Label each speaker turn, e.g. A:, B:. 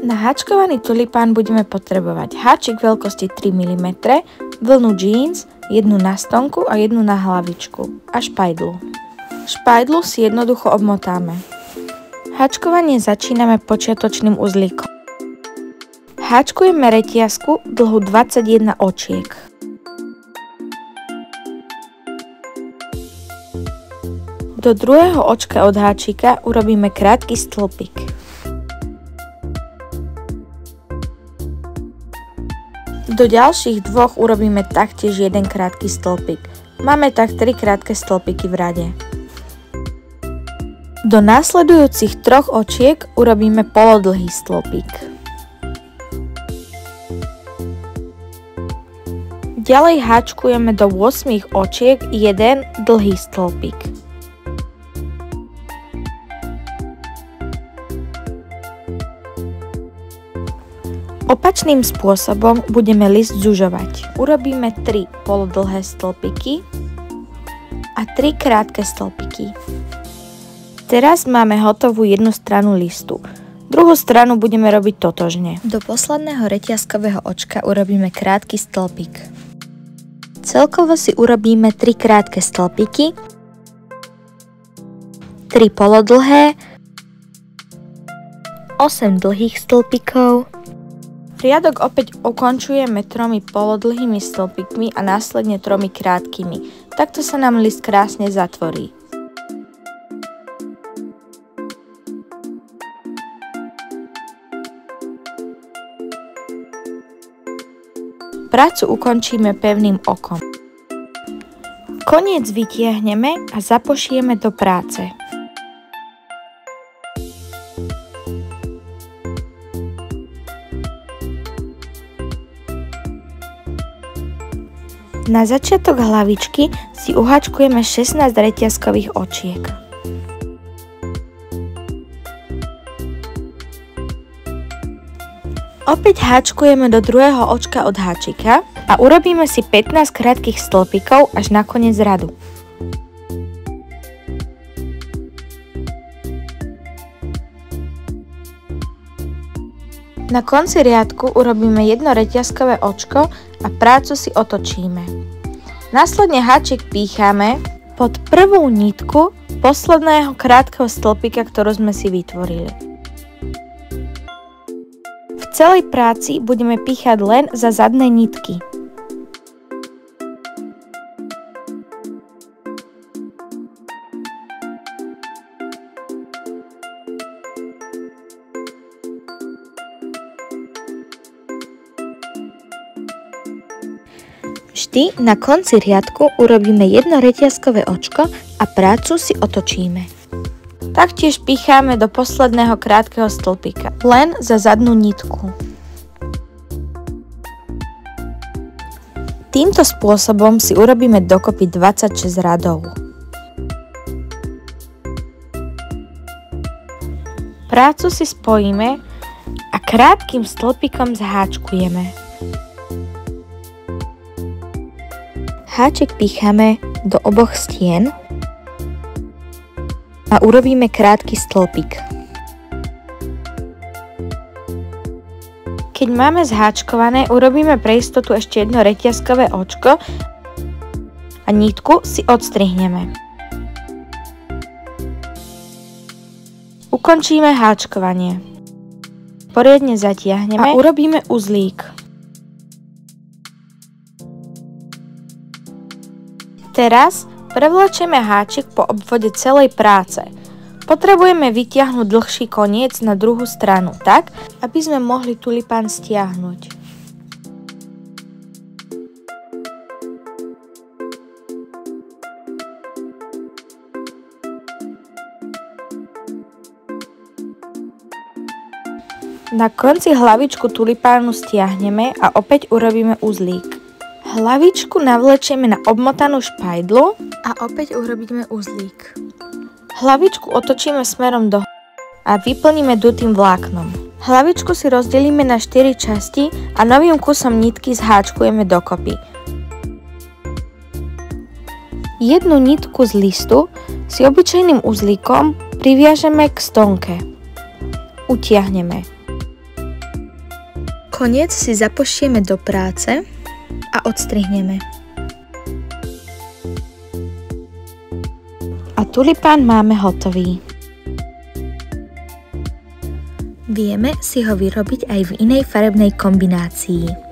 A: Na háčkovaný tulipán budeme potrebovať háčik veľkosti 3 mm, vlnu jeans, jednu na stonku a jednu na hlavičku a špajdlu. Špajdlu si jednoducho obmotáme. Háčkovanie začíname počiatočným uzlíkom. Háčkujeme reťazku dlhu 21 očiek. Do druhého očka od háčika urobíme krátky stĺpik. Do ďalších dvoch urobíme taktiež jeden krátky stĺpik. Máme tak 3 krátke stĺpiky v rade. Do následujúcich 3 očiek urobíme polodlhý stĺpik. Ďalej háčkujeme do 8 očiek jeden dlhý stĺpik. Opačným spôsobom budeme list zužovať. Urobíme 3 polodlhé stĺpiky a 3 krátke stĺpiky. Teraz máme hotovú jednu stranu listu. Druhú stranu budeme robiť totožne. Do posledného reťazkového očka urobíme krátky stĺpik. Celkovo si urobíme 3 krátke stĺpiky, 3 polodlhé, 8 dlhých stĺpikov. Riadok opäť ukončujeme 3 polodlhými stĺpikmi a následne 3 krátkými. Takto sa nám list krásne zatvorí. Prácu ukončíme pevným okom. Koniec vytiahneme a zapošijeme do práce. Na začiatok hlavičky si uháčkujeme 16 reťazkových očiek. Opäť háčkujeme do druhého očka od háčika a urobíme si 15 krátkych stĺpikov až na koniec radu. Na konci riadku urobíme jedno reťazkové očko a prácu si otočíme. Následne háčik píchame pod prvú nitku posledného krátkeho stĺpika, ktorú sme si vytvorili. V celej práci budeme píchať len za zadné nitky. Vždy na konci riadku urobíme jedno reťazkové očko a prácu si otočíme. Taktiež picháme do posledného krátkeho stĺpika, len za zadnú nitku. Týmto spôsobom si urobíme dokopy 26 radov. Prácu si spojíme a krátkym stĺpikom zháčkujeme. Háčik picháme do oboch stien a urobíme krátky stĺpik. Keď máme zháčkované, urobíme pre istotu ešte jedno reťazkové očko a nitku si odstrihneme. Ukončíme háčkovanie. Poriadne zatiahneme a urobíme uzlík. Teraz prevlečeme háčik po obvode celej práce. Potrebujeme vytiahnuť dlhší koniec na druhú stranu tak, aby sme mohli tulipán stiahnuť. Na konci hlavičku tulipánu stiahneme a opäť urobíme uzlík. Hlavičku navlečieme na obmotanú špajdlu a opäť urobíme uzlík. Hlavičku otočíme smerom do a vyplníme dutým vláknom. Hlavičku si rozdelíme na 4 časti a novým kusom nitky zháčkujeme dokopy. Jednu nitku z listu si obyčajným uzlíkom priviažeme k stonke. Utiahneme. Koniec si zapošieme do práce a odstrihneme. A tulipán máme hotový. Vieme si ho vyrobiť aj v inej farebnej kombinácii.